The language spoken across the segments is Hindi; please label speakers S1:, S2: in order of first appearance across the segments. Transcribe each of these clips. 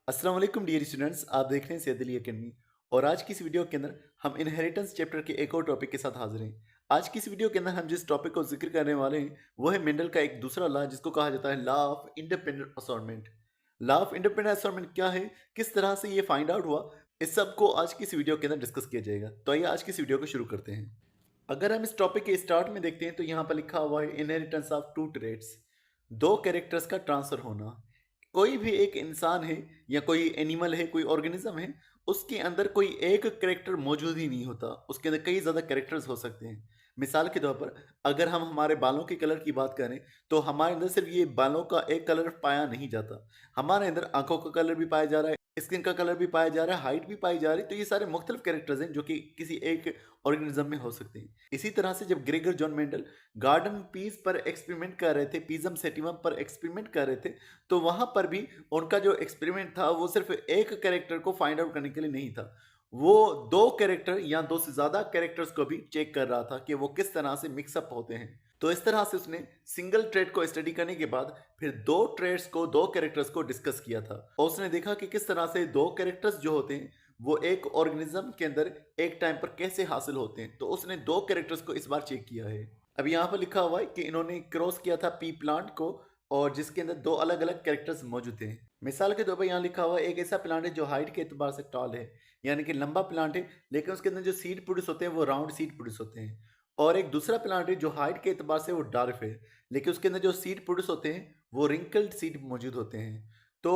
S1: अस्सलाम वालेकुम डियर स्टूडेंट्स, आप देख रहे हैं सैयद अली एकेडमी। और आज की इस वीडियो के अंदर हम इनहेरिटेंस चैप्टर के एक और टॉपिक के साथ हाजिर हैं। आज की इस वीडियो के अंदर हम जिस टॉपिक को जिक्र करने वाले हैं वो है मेंडल का एक दूसरा लॉ जिसको कहा जाता है law of independent assortment. Law of independent assortment क्या है, किस तरह से ये फाइंड आउट हुआ, इस सब को आज की इस वीडियो के अंदर डिस्कस किया जाएगा। तो आइए आज की इस वीडियो को शुरू करते हैं। अगर हम इस टॉपिक के स्टार्ट में देखते हैं तो यहाँ पर लिखा हुआ है इनहेरिटेंस ऑफ टू ट्रेट्स, दो कैरेक्टर्स का ट्रांसफर होना। कोई भी एक इंसान है या कोई एनिमल है, कोई ऑर्गेनिज्म है, उसके अंदर कोई एक कैरेक्टर मौजूद ही नहीं होता, उसके अंदर कई ज़्यादा कैरेक्टर्स हो सकते हैं। मिसाल के तौर पर अगर हम हमारे बालों के कलर की बात करें तो हमारे अंदर सिर्फ ये बालों का एक कलर पाया नहीं जाता, हमारे अंदर आंखों का कलर भी पाया जा रहा है, स्किन का कलर भी पाया जा रहा है, हाइट भी पाई जा रही है। तो ये सारे मुख्तलिफ कैरेक्टर्स हैं जो कि किसी एक ऑर्गेनिज्म में हो सकते हैं। इसी तरह से जब Gregor John Mendel garden peas पर एक्सपेरिमेंट कर रहे थे, पीजम सेटिवम पर एक्सपेरिमेंट कर रहे थे, तो वहां पर भी उनका जो एक्सपेरिमेंट था वो सिर्फ एक कैरेक्टर को फाइंड आउट करने के लिए नहीं था, वो दो कैरेक्टर या दो से ज्यादा कैरेक्टर्स को भी चेक कर रहा था कि वो किस तरह से मिक्सअप होते हैं। तो इस तरह से उसने सिंगल ट्रेड को स्टडी करने के बाद फिर दो ट्रेड्स को, दो कैरेक्टर्स को डिस्कस किया था और उसने देखा कि किस तरह से दो कैरेक्टर्स जो होते हैं वो एक ऑर्गेनिज्म के अंदर एक टाइम पर कैसे हासिल होते हैं। तो उसने दो कैरेक्टर्स को इस बार चेक किया है। अब यहाँ पर लिखा हुआ है कि इन्होंने क्रॉस किया था पी प्लांट को और जिसके अंदर दो अलग अलग कैरेक्टर्स मौजूद हैं। मिसाल के तौर पर यहाँ लिखा हुआ है एक ऐसा प्लांट है जो हाइट के एतबार से टॉल है, यानी कि लंबा प्लांट है, लेकिन उसके अंदर जो सीड प्रोड्यूस होते हैं वो राउंड सीड प्रोड्यूस होते हैं। और एक दूसरा प्लांट है जो हाइट के एतबार से वो डार्क है, लेकिन उसके अंदर जो सीड प्रोड्यूस होते हैं वो रिंकल्ड सीड मौजूद होते हैं। तो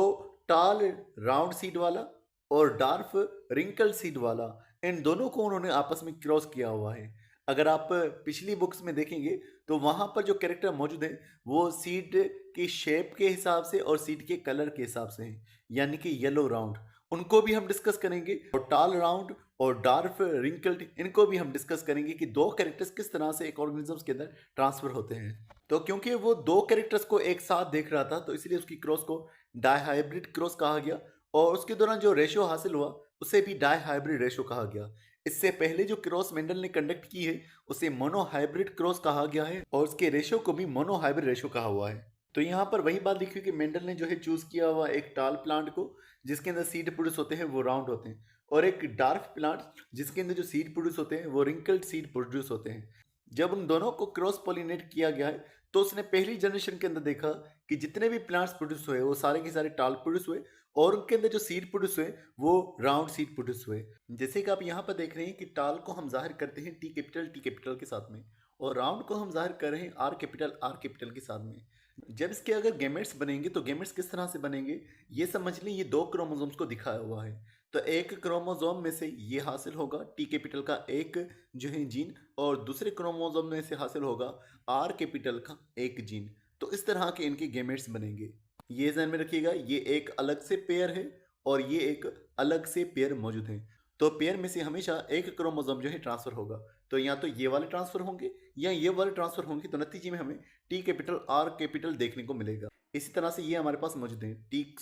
S1: टॉल राउंड सीड वाला और डार्क रिंकल्ड सीड वाला, इन दोनों को उन्होंने आपस में क्रॉस किया हुआ है। अगर आप पिछली बुक्स में देखेंगे तो वहां पर जो कैरेक्टर मौजूद है वो सीड की शेप के हिसाब से और सीड के कलर के हिसाब से है, यानी कि येलो राउंड, उनको भी हम डिस्कस करेंगे और टाल राउंड और डार्क रिंकल्ड इनको भी हम डिस्कस करेंगे कि दो कैरेक्टर्स किस तरह से एक ऑर्गेनिजम्स के अंदर ट्रांसफर होते हैं। तो क्योंकि वो दो कैरेक्टर्स को एक साथ देख रहा था तो इसलिए उसकी क्रॉस को डायहाइब्रिड क्रॉस कहा गया और उसके दौरान जो रेशो हासिल हुआ उसे भी डायहाइब्रिड रेशो कहा गया। इससे पहले जो क्रॉस मेंडल ने कंडक्ट की है उसे मोनोहाइब्रिड क्रॉस कहा गया है और उसके रेशो को भी मोनोहाइब्रिड रेशो कहा हुआ है। तो यहाँ पर वही बात लिखी कि मेंडल ने जो है चूज किया हुआ एक टाल प्लांट को जिसके अंदर सीड प्रोड्यूस होते हैं वो राउंड होते हैं, और एक डार्क प्लांट जिसके अंदर जो सीड प्रोड्यूस होते हैं वो रिंकल्ड सीड प्रोड्यूस होते हैं। जब उन दोनों को क्रॉस पॉलिनेट किया गया है तो उसने पहली जनरेशन के अंदर देखा कि जितने भी प्लांट्स प्रोड्यूस हुए वो सारे के सारे टाल प्रोड्यूस हुए और उनके अंदर जो सीड प्रोड्यूस हुए वो राउंड सीड प्रोड्यूस हुए। जैसे कि आप यहाँ पर देख रहे हैं कि टाल को हम जाहिर करते हैं टी कैपिटल के साथ में और राउंड को हम जाहिर कर रहे हैं आर कैपिटल के साथ में। जब इसके अगर गेमेट्स बनेंगे तो गेमेट्स किस तरह से बनेंगे ये समझ लें। ये दो क्रोमोसोम्स को दिखाया हुआ है, तो एक क्रोमोसोम में से ये हासिल होगा टी कैपिटल का एक जो है जीन और दूसरे क्रोमोसोम में से हासिल होगा आर कैपिटल का एक जीन। तो इस तरह के इनके गेमेट्स बनेंगे। ये ध्यान में रखिएगा, ये एक अलग से पेयर है और ये एक अलग से पेयर मौजूद है। तो पेयर में से हमेशा एक क्रोमोसोम जो है ट्रांसफर होगा, तो या तो ये वाले ट्रांसफर होंगे या ये वाले ट्रांसफर होंगे, तो नतीजे में हमें टी कैपिटल आर कैपिटल देखने को मिलेगा। इसी तरह से ये हमारे पास मौजूद है टी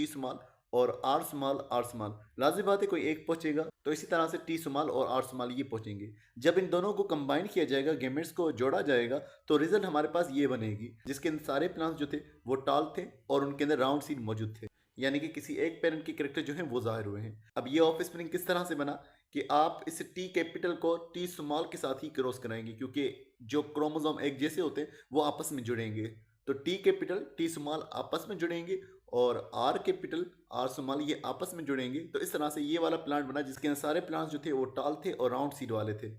S1: स्मॉल और आर स्मॉल। लाजिम बात है कोई एक पहुंचेगा, तो इसी तरह से टी स्मॉल और आर स्मॉल ये पहुंचेंगे। जब इन दोनों को कंबाइन किया जाएगा, गेमेट्स को जोड़ा जाएगा, तो रिजल्ट हमारे पास ये बनेगी जिसके अंदर सारे प्लांट्स जो थे वो टाल थे और उनके अंदर राउंड सीड मौजूद थे, यानी कि किसी एक पेरेंट के कैरेक्टर जो है वो जाहिर हुए हैं। अब ये ऑफ स्प्रिंग किस तरह से बना कि आप इस टी कैपिटल को टी स्मॉल के साथ ही क्रॉस कराएंगे, क्योंकि जो क्रोमोसोम एक जैसे होते हैं वो आपस में जुड़ेंगे। तो टी कैपिटल टी स्मॉल आपस में जुड़ेंगे और आर कैपिटल आर स्मॉल ये आपस में जुड़ेंगे। तो इस तरह से ये वाला प्लांट बना जिसके अंदर सारे प्लांट्स जो थे वो टाल थे और राउंड सीड वाले थे।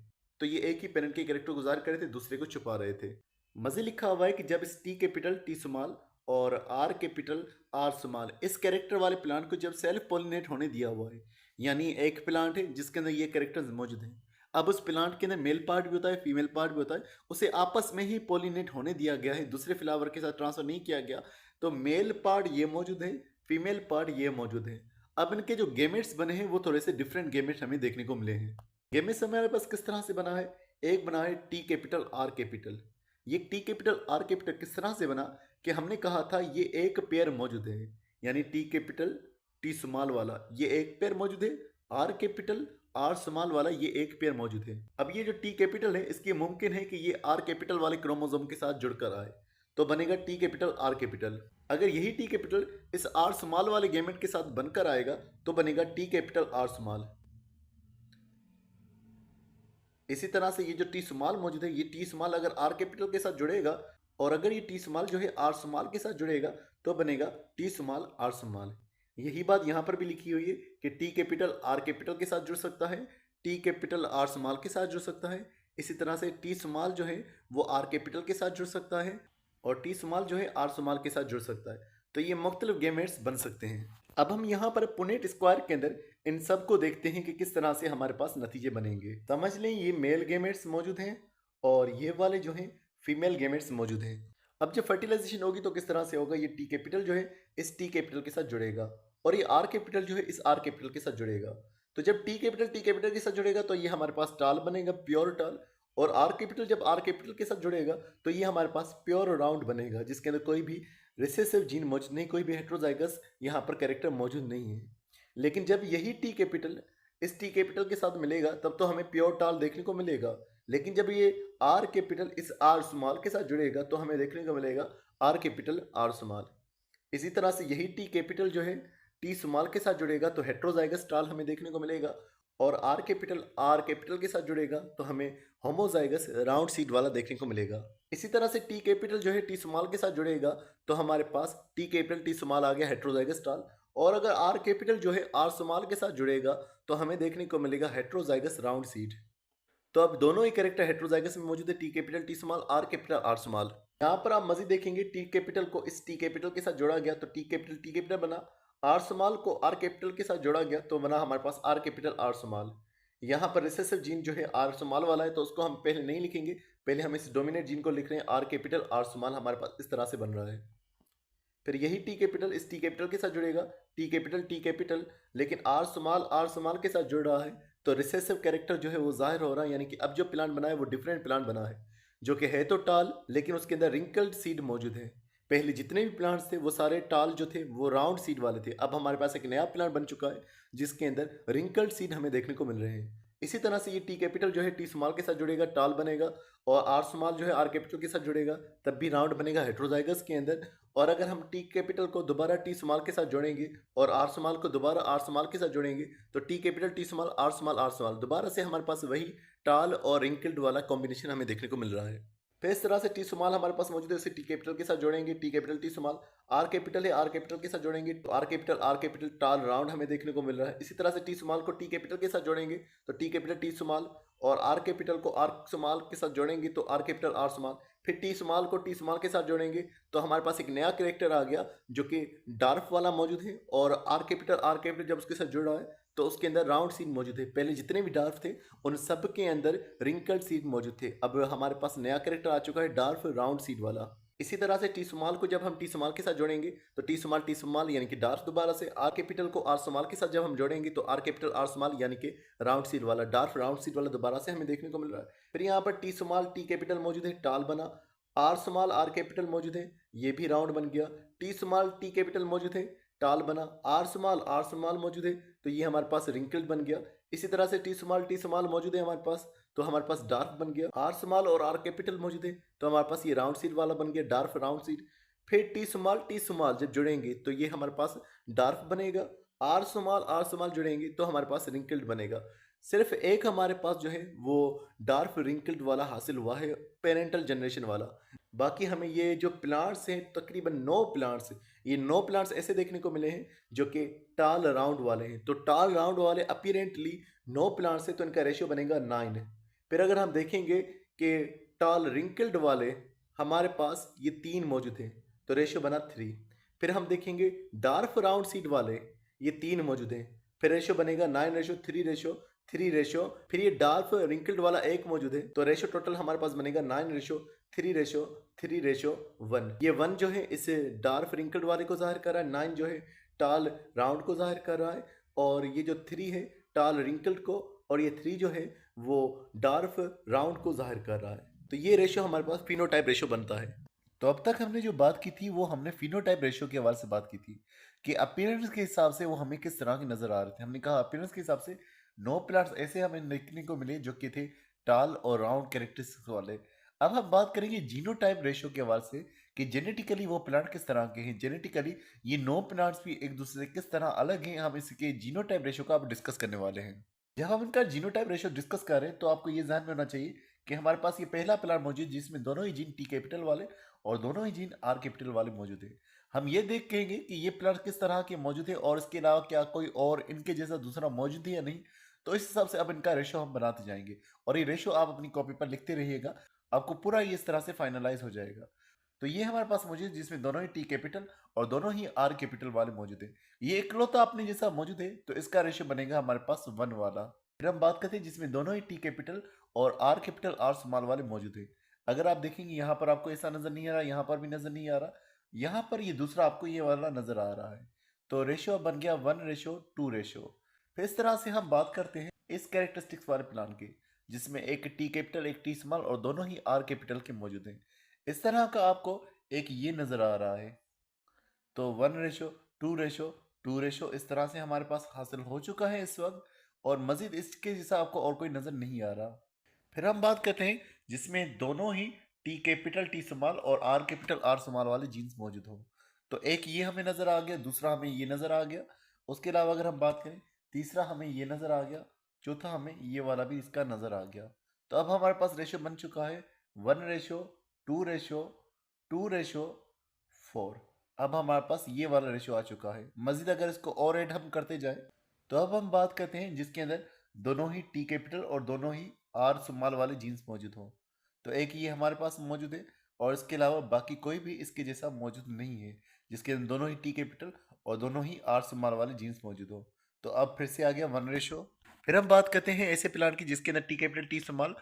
S1: तो ये एक ही पेरेंट के कैरेक्टर को जाहिर कर रहे थे, दूसरे को छुपा रहे थे। मजे लिखा हुआ है कि जब इस टी कैपिटल टी स्मॉल और आर कैपिटल आर स्मॉल इस कैरेक्टर वाले प्लांट को जब सेल्फ पॉलिनेट होने दिया हुआ है, यानी एक प्लांट है जिसके अंदर ये कैरेक्टर्स मौजूद हैं, अब उस प्लांट के अंदर मेल पार्ट भी होता है, फीमेल पार्ट भी होता है, उसे आपस में ही पॉलिनेट होने दिया गया है, दूसरे फ्लावर के साथ ट्रांसफर नहीं किया गया। तो मेल पार्ट ये मौजूद है, फीमेल पार्ट ये मौजूद है। अब इनके जो गेमेट्स बने हैं वो थोड़े से डिफरेंट गेमेट्स हमें देखने को मिले हैं। गेमेट्स हमारे पास किस तरह से बना है, एक बना है टी कैपिटल आर कैपिटल। ये टी कैपिटल आर कैपिटल किस तरह से बना कि हमने कहा था ये एक पेयर मौजूद है, यानी टी कैपिटल टी स्मॉल वाला ये एक पेयर मौजूद है, आर कैपिटल आर स्मॉल वाला ये एक पेयर मौजूद है। अब ये जो टी कैपिटल है इसकी मुमकिन है कि ये आर कैपिटल वाले क्रोमोसोम के साथ जुड़कर आए, तो बनेगा टी कैपिटल आर कैपिटल। अगर यही टी कैपिटल इस आर स्मॉल वाले गैमेट के साथ बनकर आएगा तो बनेगा टी कैपिटल आर स्मॉल। इसी तरह से ये जो टी स्मॉल मौजूद है, ये टी स्मॉल अगर आर कैपिटल के साथ जुड़ेगा और अगर ये टी स्मॉल जो है आर स्मॉल के साथ जुड़ेगा तो बनेगा टी स्मॉल आर स्मॉल। यही बात यहाँ पर भी लिखी हुई है कि टी कैपिटल आर कैपिटल के साथ जुड़ सकता है, टी कैपिटल आर स्मॉल के साथ जुड़ सकता है। इसी तरह से टी स्मॉल जो है वो आर कैपिटल के साथ जुड़ सकता है और टी स्मॉल जो है आर स्मॉल के साथ जुड़ सकता है। तो ये मुख्तलिफ गैमेट्स बन सकते हैं। अब हम यहाँ पर पुनेट स्क्वायर के अंदर इन सब को देखते हैं कि किस तरह से हमारे पास नतीजे बनेंगे। समझ लें ये मेल गैमेट्स मौजूद हैं और ये वाले जो हैं फीमेल गैमेट्स मौजूद हैं। अब जब फर्टिलाइजेशन होगी तो किस तरह से होगा, ये टी कैपिटल जो है इस टी कैपिटल के साथ जुड़ेगा और ये आर कैपिटल जो है इस आर कैपिटल के साथ जुड़ेगा। तो जब टी कैपिटल के साथ जुड़ेगा तो ये हमारे पास टाल बनेगा, प्योर टाल। और आर कैपिटल जब आर कैपिटल के साथ जुड़ेगा तो ये हमारे पास प्योर राउंड बनेगा, जिसके अंदर कोई भी रिसेसिव जीन मौजूद नहीं, कोई भी हेट्रोजाइगस यहाँ पर कैरेक्टर मौजूद नहीं है। लेकिन जब यही टी कैपिटल इस टी कैपिटल के साथ मिलेगा तब तो हमें प्योर टाल देखने को मिलेगा। लेकिन जब ये आर कैपिटल इस आर स्मॉल के साथ जुड़ेगा तो हमें देखने को मिलेगा आर कैपिटल आर स्मॉल। इसी तरह से यही टी कैपिटल जो है टी स्मॉल के साथ जुड़ेगा तो हेट्रोजाइगस टाल हमें देखने को मिलेगा और आर कैपिटल के साथ जुड़ेगा तो हमें होमोजाइगस राउंड सीड वाला देखने को मिलेगा। इसी तरह से टी कैपिटल जो है टी स्मॉल के साथ जुड़ेगा तो हमारे पास टी कैपिटल टी स्मॉल आ गया हेट्रोजाइगस टाल। और अगर आर कैपिटल जो है आर स्मॉल के साथ जुड़ेगा तो हमें देखने को मिलेगा हेट्रोजाइगस राउंड सीड। तो अब दोनों ही कैरेक्टर हेट्रोजाइगस में मौजूद है, T capital T small, R capital R small. यहाँ पर आप मजीद देखेंगे टी कैपिटल को इस टी कैपिटल के साथ जोड़ा गया तो टी कैपिटल बना, आर स्मॉल को आर कैपिटल के साथ जोड़ा गया तो बना हमारे पास आर कैपिटल आर स्मॉल। यहाँ पर रिसेसिव जीन जो है आर स्मॉल वाला है तो उसको हम पहले नहीं लिखेंगे, पहले हम इस डोमिनेट जीन को लिख रहे हैं आर कैपिटल आर स्मॉल। हमारे पास इस तरह से बन रहा है। फिर यही टी कैपिटल इस टी कैपिटल के साथ जुड़ेगा, टी कैपिटल, लेकिन आर स्मॉल के साथ जुड़ रहा है तो रिसेसिव कैरेक्टर जो है वो जाहिर हो रहा है, यानी कि अब जो प्लांट बना है वो डिफरेंट प्लांट बना है, जो कि है तो टाल लेकिन उसके अंदर रिंकल्ड सीड मौजूद है। पहले जितने भी प्लांट्स थे वो सारे टाल जो थे वो राउंड सीड वाले थे। अब हमारे पास एक नया प्लांट बन चुका है जिसके अंदर रिंकल्ड सीड हमें देखने को मिल रहे हैं। इसी तरह से ये टी कैपिटल जो है टी स्मॉल के साथ जुड़ेगा, टाल बनेगा, और आर स्मॉल जो है आर कैपिटल के साथ जुड़ेगा तब भी राउंड बनेगा हेट्रोजाइगस के अंदर। और अगर हम टी कैपिटल को दोबारा टी स्मॉल के साथ जोड़ेंगे और आर स्मॉल को दोबारा आर स्मॉल के साथ जोड़ेंगे तो T capital T small R small दोबारा से हमारे पास वही टाल और रिंकल्ड वाला कॉम्बिनेशन हमें देखने को मिल रहा है। फिर इस तरह से टी स्मॉल हमारे पास मौजूद है, उसे टी कैपिटल के साथ जोड़ेंगे, T capital T small, R capital है आर कैपिटल के साथ जोड़ेंगे तो आर कैपिटल टाल राउंड हमें देखने को मिल रहा है। इसी तरह से टी स्मॉल को टी कैपिटल के साथ जोड़ेंगे तो टी कैपिटल टी स्मॉल, और आर कैपिटल को आर स्मॉल के साथ जोड़ेंगे तो आर कैपिटल आर स्मॉल। फिर टी स्मॉल को टी स्मॉल के साथ जोड़ेंगे तो हमारे पास एक नया कैरेक्टर आ गया जो कि डार्फ वाला मौजूद है, और आर कैपिटल जब उसके साथ जुड़ रहा है तो उसके अंदर राउंड सीड मौजूद है। पहले जितने भी डार्फ थे उन सब के अंदर रिंकल्ड सीड मौजूद थे। अब हमारे पास नया कैरेक्टर आ चुका है डार्फ राउंड सीड वाला। इसी तरह से टी स्मॉल को जब हम टी स्मॉल के साथ जोड़ेंगे तो टी स्मॉल यानी कि डार्फ दोबारा से, आर कैपिटल को आर स्मॉल के साथ जब हम जोड़ेंगे तो आर कैपिटल आर स्मॉल यानी कि राउंड सीड वाला, डार्फ राउंड सीड वाला दोबारा से हमें देखने को मिल रहा है। फिर यहाँ पर टी स्मॉल टी कैपिटल मौजूद है, टाल बना, आर स्मॉल आर कैपिटल मौजूद है, ये भी राउंड बन गया, टी स्मॉल टी कैपिटल मौजूद है, टाल बना, आर स्मॉल मौजूद है तो ये हमारे पास रिंकल्ड बन गया। इसी तरह से टी स्मॉल मौजूद है हमारे पास तो हमारे पास डार्क बन गया, आर स्मॉल और आर कैपिटल मौजूद है तो हमारे पास ये राउंड सीड वाला बन गया, डार्क राउंड सीड। फिर टी स्मॉल जब जुड़ेंगे तो ये हमारे पास डार्क बनेगा, आर स्मॉल जुड़ेंगे तो हमारे पास रिंकल्ड बनेगा। सिर्फ एक हमारे पास जो है वो डार्क रिंकल्ड वाला हासिल हुआ है, पेरेंटल जनरेशन वाला। बाकी हमें ये जो प्लांट्स हैं तकरीबन 9 प्लांट्स, ये 9 प्लांट्स ऐसे देखने को मिले हैं जो कि टाल राउंड वाले हैं। तो टाल राउंड वाले अपीरेंटली 9 प्लांट्स है तो इनका रेशियो बनेगा 9। फिर अगर हम देखेंगे कि टाल रिंकल्ड वाले हमारे पास ये 3 मौजूद हैं तो रेशियो बना 3। फिर हम देखेंगे डार्क राउंड सीड वाले ये 3 मौजूद हैं, फिर रेशियो बनेगा 9:3:3। फिर ये डार्क रिंकल्ड वाला एक मौजूद है तो रेशियो टोटल हमारे पास बनेगा 9:3:3:1। ये 1 जो है इस डार्क रिंकल्ड वाले को जाहिर कर रहा है, 9 जो है टाल राउंड को जाहिर कर रहा है, और ये जो 3 है टाल रिंकल्ड को, और ये 3 जो है वो डार्क राउंड को जाहिर कर रहा है। तो ये रेशियो हमारे पास फिनोटाइप रेशियो बनता है। तो अब तक हमने जो बात की थी वो हमने फिनोटाइप रेशियो के हवाले से बात की थी कि अपीयरेंस के हिसाब से वो हमें किस तरह के नजर आ रहे थे। हमने कहा अपीयरेंस के हिसाब से 9 प्लांट्स ऐसे हमें देखने को मिले जो कि थे टाल और राउंड कैरेक्टरिस्टिक्स वाले। अब हम बात करेंगे जीनोटाइप रेशियो के हवाले से कि जेनेटिकली वो प्लांट किस तरह के हैं, जेनेटिकली ये 9 प्लांट्स भी एक दूसरे से किस तरह अलग हैं, हम इसके जीनोटाइप रेशो का अब डिस्कस करने वाले हैं। जब हम इनका जीनोटाइप रेशो डिस्कस कर रहे हैं तो आपको ये ध्यान में होना चाहिए कि हमारे पास ये पहला प्लांट मौजूद है जिसमें दोनों ही जीन टी कैपिटल वाले और दोनों ही जीन आर कैपिटल वाले मौजूद है। हम ये देख कहेंगे कि ये प्लांट किस तरह के मौजूद है और इसके अलावा क्या कोई और इनके जैसा दूसरा मौजूद है या नहीं। तो इस हिसाब से अब इनका रेशो हम बनाते जाएंगे और ये रेशो आप अपनी कॉपी पर लिखते रहिएगा, आपको पूरा ये इस तरह से फाइनलाइज हो जाएगा। तो ये हमारे पास मौजूद है जिसमें दोनों ही टी कैपिटल और दोनों ही आर कैपिटल वाले मौजूद है। ये इकलौता अपने जैसा मौजूद है तो इसका रेशो बनेगा हमारे पास 1 वाला। फिर हम बात करते हैं जिसमें दोनों ही टी कैपिटल और आर कैपिटल आर स्मॉल वाले मौजूद है। अगर आप देखेंगे यहाँ पर आपको ऐसा नजर नहीं आ रहा, यहाँ पर भी नजर नहीं आ रहा, यहाँ पर ये दूसरा आपको ये वाला नजर आ रहा है। तो रेशियो बन गया 1:2 रेशियो। फिर इस तरह से हम बात करते हैं इस कैरेक्टरिस्टिक्स वाले प्लान की जिसमें एक टी कैपिटल एक टी स्मॉल और दोनों ही आर कैपिटल के मौजूद हैं। इस तरह का आपको एक ये नजर आ रहा है। तो 1:2:2 इस तरह से हमारे पास हासिल हो चुका है इस वक्त और मजीद इसके जैसा आपको और कोई नजर नहीं आ रहा। फिर हम बात करते हैं जिसमें दोनों ही टी कैपिटल टी स्मॉल और आर कैपिटल आर स्मॉल वाले जीन्स मौजूद हो। तो एक ये हमें नजर आ गया, दूसरा हमें ये नजर आ गया। उसके अलावा अगर हम बात करें तीसरा हमें ये नजर आ गया, चौथा हमें ये वाला भी इसका नजर आ गया। तो अब हमारे पास रेशियो बन चुका है 1:2:4। अब हमारे पास ये वाला रेशियो आ चुका है। मजीद अगर इसको और ऐड हम करते जाए तो अब हम बात करते हैं जिसके अंदर दोनों ही टी कैपिटल और दोनों ही आर स्मॉल वाले जीन्स मौजूद हो। तो एक ये हमारे पास मौजूद है और इसके अलावा बाकी कोई भी इसके जैसा मौजूद नहीं है जिसके अंदर दोनों ही टी कैपिटल और दोनों ही आर स्मॉल वाले जीन्स मौजूद हो। तो अब फिर से आ गया 1:। फिर हम बात करते हैं ऐसे प्लांट की जिसके अंदर टी कैपिटल टी स्मॉल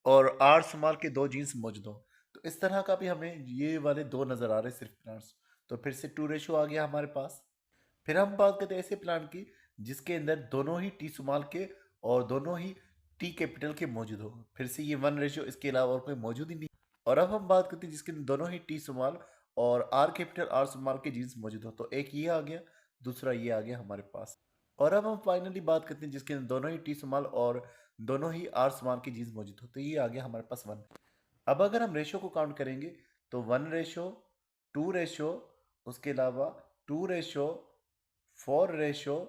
S1: और आर स्मॉल के 2 जीन्स मौजूद हो। तो इस तरह का भी हमें ये वाले 2 नजर आ रहे हैं सिर्फ प्लांट्स। तो फिर से 2:। आ गया हमारे पास। फिर हम बात करते हैं ऐसे प्लांट की जिसके अंदर दोनों ही टी स्मॉल के और दोनों ही टी कैपिटल के मौजूद हो। फिर से ये 1:, इसके अलावा और कोई मौजूद ही नहीं। और अब हम बात करते हैं जिसके अंदर दोनों ही टी स्मॉल और आर कैपिटल आर स्मॉल के जीन्स मौजूद हो। तो एक ये आ गया, दूसरा ये आ गया हमारे पास। और अब हम फाइनली बात करते हैं जिसके अंदर दोनों ही टी स्मॉल और दोनों ही आर स्मॉल के जीन्स मौजूद हो। तो ये आ गया हमारे पास 1। अब अगर हम रेशो को काउंट करेंगे तो 1:2, उसके अलावा 2:4, 1:2,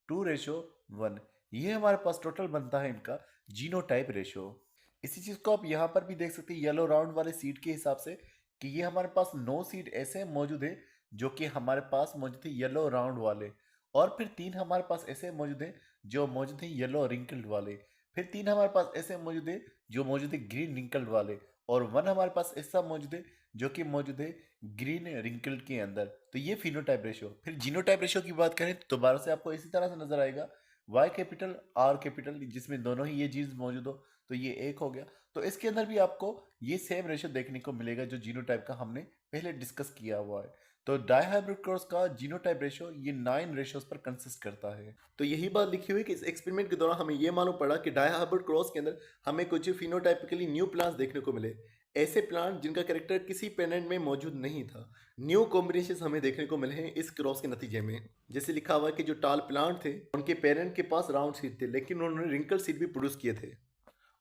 S1: 1:1, ये हमारे पास टोटल बनता है इनका जीनोटाइप रेशो। इसी चीज को आप यहाँ पर भी देख सकते हैं येलो राउंड वाले सीड के हिसाब से कि ये हमारे पास 9 सीड ऐसे मौजूद है जो कि हमारे पास मौजूद है येलो राउंड वाले, और फिर 3 हमारे पास ऐसे मौजूद है जो मौजूद है येलो रिंकल्ड वाले, फिर 3 हमारे पास ऐसे मौजूद है जो मौजूद है ग्रीन रिंकल्ड वाले, और 1 हमारे पास ऐसा मौजूद है जो कि मौजूद है ग्रीन रिंकल्ड के अंदर। तो ये फिनोटाइप रेशियो। फिर जीनोटाइप रेशियो की बात करें तो दोबारा से आपको इसी तरह से नजर आएगा वाई कैपिटल आर कैपिटल जिसमें दोनों ही ये जीन्स मौजूद हो। तो ये एक हो गया। तो इसके अंदर भी आपको ये सेम रेशियो देखने को मिलेगा जो जीनोटाइप का हमने पहले डिस्कस किया हुआ है। तो डायहाइब्रिड क्रॉस का जीनोटाइप रेशियो ये 9 रेशियोज पर कंसिस्ट करता है। तो यही बात लिखी हुई कि इस एक्सपेरिमेंट के दौरान हमें ये मालूम पड़ा कि डायहाइब्रिड क्रॉस के अंदर हमें कुछ फिनोटाइपिकली न्यू प्लांट्स देखने को मिले, ऐसे प्लांट जिनका कैरेक्टर किसी पेरेंट में मौजूद नहीं था। न्यू कॉम्बिनेशन हमें देखने को मिले हैं इस क्रॉस के नतीजे में। जैसे लिखा हुआ है कि जो टाल प्लांट थे उनके पेरेंट के पास राउंड सीड थे लेकिन उन्होंने रिंकल सीड भी प्रोड्यूस किए थे,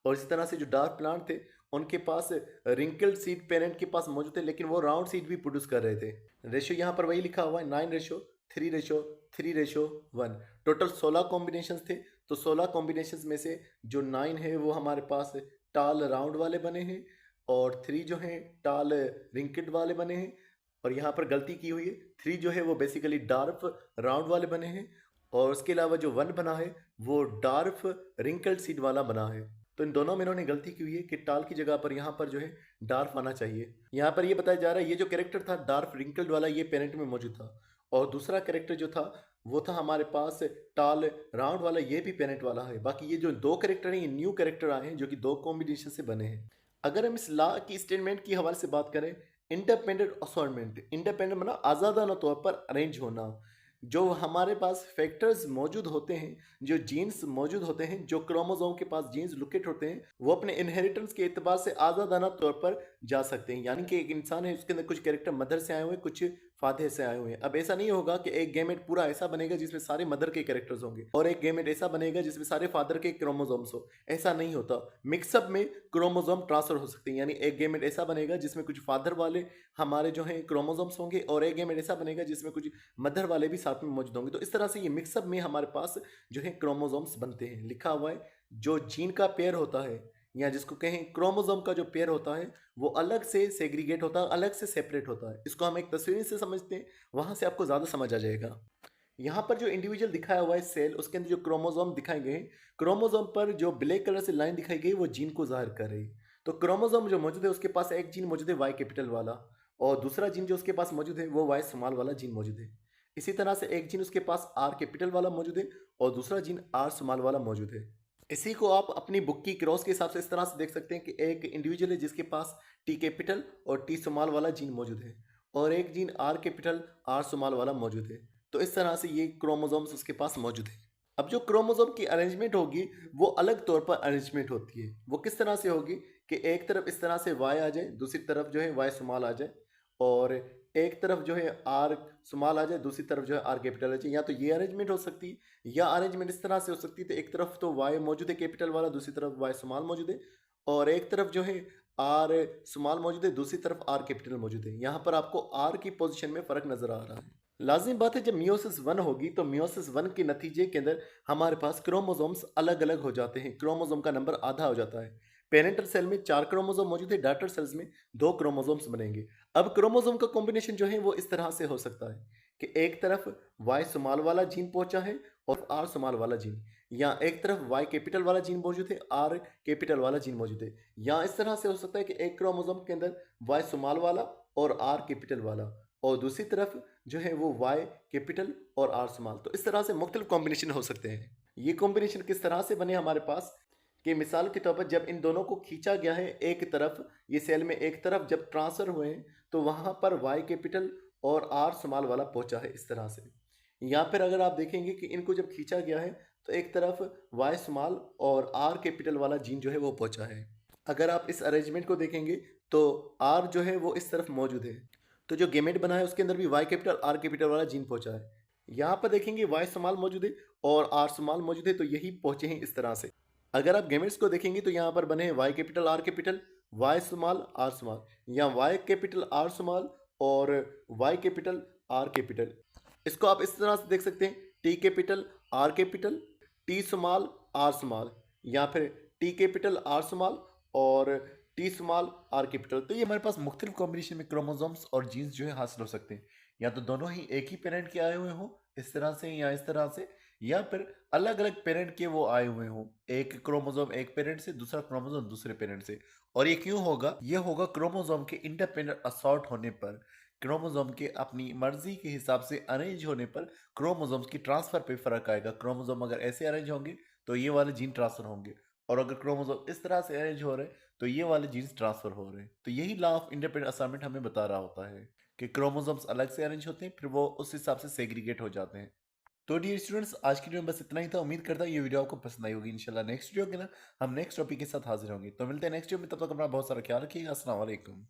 S1: और इसी तरह से जो डार्क प्लांट थे उनके पास रिंकल्ड सीड पेरेंट के पास मौजूद थे लेकिन वो राउंड सीड भी प्रोड्यूस कर रहे थे। रेशियो यहाँ पर वही लिखा हुआ है 9:3:3:1। टोटल 16 कॉम्बिनेशन थे। तो 16 कॉम्बिनेशन में से जो 9 है वो हमारे पास टाल राउंड वाले बने हैं और 3 जो हैं टाल रिंकल्ड वाले बने हैं, और यहाँ पर गलती की हुई है 3 जो है वो बेसिकली डार्क राउंड वाले बने हैं, और उसके अलावा जो 1 बना है वो डार्क रिंकल्ड सीड वाला बना है। तो इन दोनों में इन्होंने गलती की हुई है कि टाल की जगह पर यहाँ पर जो है डार्क आना चाहिए। यहाँ पर ये बताया जा रहा है ये जो कैरेक्टर था डार्क रिंकल्ड वाला ये पेरेंट में मौजूद था, और दूसरा कैरेक्टर जो था वो था हमारे पास टाल राउंड वाला, ये भी पेरेंट वाला है। बाकी ये जो 2 कैरेक्टर हैं ये न्यू कैरेक्टर आए हैं जो कि 2 कॉम्बिनेशन से बने हैं। अगर हम इस लॉ की स्टेटमेंट की हवाले से बात करें इंडिपेंडेंट असॉर्टमेंट, इंडिपेंडेंट मतलब आज़ादाना तौर पर अरेंज होना, जो हमारे पास फैक्टर्स मौजूद होते हैं, जो जीन्स मौजूद होते हैं, जो क्रोमोसोम के पास जीन्स लोकेट होते हैं वो अपने इनहेरिटेंस के एतबार से आज़ादाना तौर पर जा सकते हैं। यानी कि एक इंसान है उसके अंदर कुछ कैरेक्टर मदर से आए हुए, कुछ फादर से आए हुए हैं। अब ऐसा नहीं होगा कि एक गैमेट पूरा ऐसा बनेगा जिसमें सारे मदर के कैरेक्टर्स होंगे और एक गैमेट ऐसा बनेगा जिसमें सारे फादर के क्रोमोसोम्स हो। ऐसा नहीं होता। मिक्सअप में क्रोमोसोम ट्रांसफर हो सकते हैं, यानी एक गैमेट ऐसा बनेगा जिसमें कुछ फादर वाले हमारे जो हैं क्रोमोसोम्स होंगे और एक गैमेट ऐसा बनेगा जिसमें कुछ मदर वाले भी साथ में मौजूद होंगे। तो इस तरह से ये मिक्सअप में हमारे पास जो है क्रोमोसोम्स बनते हैं। लिखा हुआ है जो जीन का पेयर होता है या जिसको कहें क्रोमोसोम का जो पेयर होता है वो अलग से सेग्रीगेट होता है, अलग से सेपरेट होता है। इसको हम एक तस्वीर से समझते हैं, वहां से आपको ज़्यादा समझ आ जाएगा। यहाँ पर जो इंडिविजुअल दिखाया हुआ है सेल, उसके अंदर जो क्रोमोसोम दिखाए गए हैं, क्रोमोसोम पर जो ब्लैक कलर से लाइन दिखाई गई वो जीन को जाहिर कर रही है। तो क्रोमोसोम जो मौजूद है उसके पास एक जीन मौजूद है वाई कैपिटल वाला, और दूसरा जीन जो उसके पास मौजूद है वो वाई स्मॉल वाला जीन मौजूद है। इसी तरह से एक जीन उसके पास आर कैपिटल वाला मौजूद है और दूसरा जीन आर स्मॉल वाला मौजूद है। इसी को आप अपनी बुक की क्रॉस के हिसाब से इस तरह से देख सकते हैं कि एक इंडिविजुअल है जिसके पास टी कैपिटल और टी स्मॉल वाला जीन मौजूद है और एक gene are capital R small वाला मौजूद है। तो इस तरह से ये क्रोमोसोम्स उसके पास मौजूद है। अब जो क्रोमोसोम की अरेंजमेंट होगी वो अलग तौर पर अरेंजमेंट होती है। वो किस तरह से होगी कि एक तरफ इस तरह से वाई आ जाए, दूसरी तरफ जो है वाई स्मॉल आ जाए, और एक तरफ जो है आर स्मॉल आ जाए, दूसरी तरफ जो है आर कैपिटल आ जाए। या तो ये अरेंजमेंट हो सकती है या अरेंजमेंट इस तरह से हो सकती है तो एक तरफ तो वाई मौजूद है कैपिटल वाला, दूसरी तरफ वाई स्मॉल मौजूद है, और एक तरफ जो है आर स्मॉल मौजूद है, दूसरी तरफ आर कैपिटल मौजूद है। यहाँ पर आपको आर की पोजीशन में फ़र्क नज़र आ रहा है। लाजिम बात है जब मियोसिस 1 होगी तो मियोसिस 1 के नतीजे के अंदर हमारे पास क्रोमोसोम्स अलग अलग हो जाते हैं। क्रोमोसोम का नंबर आधा हो जाता है। पेरेंटल सेल में 4 क्रोमोसोम मौजूद है, डॉटर सेल्स में 2 क्रोमोसोम्स बनेंगे। अब क्रोमोसोम का कॉम्बिनेशन जो है वो इस तरह से हो सकता है कि एक तरफ वाई स्मॉल वाला जीन पहुंचा है और आर स्मॉल वाला जीन, या एक तरफ वाई कैपिटल वाला जीन मौजूद है, आर कैपिटल वाला जीन मौजूद है। या इस तरह से हो सकता है कि एक क्रोमोसोम के अंदर वाई स्मॉल वाला और आर कैपिटल वाला, और दूसरी तरफ जो है वो वाई कैपिटल और आर स्मॉल। तो इस तरह से मुख्तलिफ कॉम्बिनेशन हो सकते हैं। ये कॉम्बिनेशन किस तरह से बने हमारे पास कि मिसाल के तौर पर जब इन दोनों को खींचा गया है एक तरफ, ये सेल में एक तरफ जब ट्रांसफर हुए हैं तो वहाँ पर वाई कैपिटल और आर स्मॉल वाला पहुँचा है इस तरह से। यहाँ पर अगर आप देखेंगे कि इनको जब खींचा गया है तो एक तरफ वाई स्मॉल और आर कैपिटल वाला जीन जो है वो पहुँचा है। अगर आप इस अरेंजमेंट को देखेंगे तो आर जो है वो इस तरफ मौजूद है, तो जो गेमेट बना है उसके अंदर भी वाई कैपिटल आर कैपिटल वाला जीन पहुंचा है। यहाँ पर देखेंगे वाई स्मॉल मौजूद है और आर स्मॉल मौजूद है, तो यही पहुंचे हैं इस तरह से। अगर आप गेमेट्स को देखेंगे तो यहाँ पर बने हैं Y capital R capital, Y small R small, या वाई कैपिटल आर स्मॉल और वाई कैपिटल आर कैपिटल। इसको आप इस तरह से देख सकते हैं, T capital R capital, T small R small, या फिर टी कैपिटल आर स्मॉल और टी स्मॉल आर कैपिटल। तो ये हमारे पास मुख्तलिफ कॉम्बिनेशन में क्रोमोसोम्स और जीन्स जो है हासिल हो सकते हैं। या तो दोनों ही एक ही पेरेंट के आए हुए हों इस तरह से या इस तरह से, या फिर अलग अलग पेरेंट के वो आए हुए हों। एक क्रोमोसोम एक पेरेंट से, दूसरा क्रोमोसोम दूसरे पेरेंट से। और ये क्यों होगा? ये होगा क्रोमोसोम के इंडिपेंडेंट असॉर्ट होने पर, क्रोमोसोम के अपनी मर्जी के हिसाब से अरेंज होने पर क्रोमोसोम्स की ट्रांसफर पे फर्क आएगा। क्रोमोसोम अगर ऐसे अरेंज होंगे तो ये वाले जीन ट्रांसफर होंगे, और अगर क्रोमोसोम इस तरह से अरेंज हो रहे हैं तो ये वाले जीन्स ट्रांसफर हो रहे हैं। तो यही लॉ ऑफ इंडिपेंडेंट असाइनमेंट हमें बता रहा होता है कि क्रोमोसोम्स अलग से अरेंज होते हैं, फिर वो उस हिसाब से सेग्रीगेट हो जाते हैं। तो डियर स्टूडेंट्स, आज की वीडियो में बस इतना ही था। उम्मीद करता हूँ ये वीडियो आपको पसंद आई होगी। इंशाल्लाह नेक्स्ट वीडियो के ना हम नेक्स्ट टॉपिक के साथ हाजिर होंगे। तो मिलते हैं नेक्स्ट वीडियो में, तब तक अपना बहुत सारा ख्याल रखिएगा। अस्सलाम वालेकुम।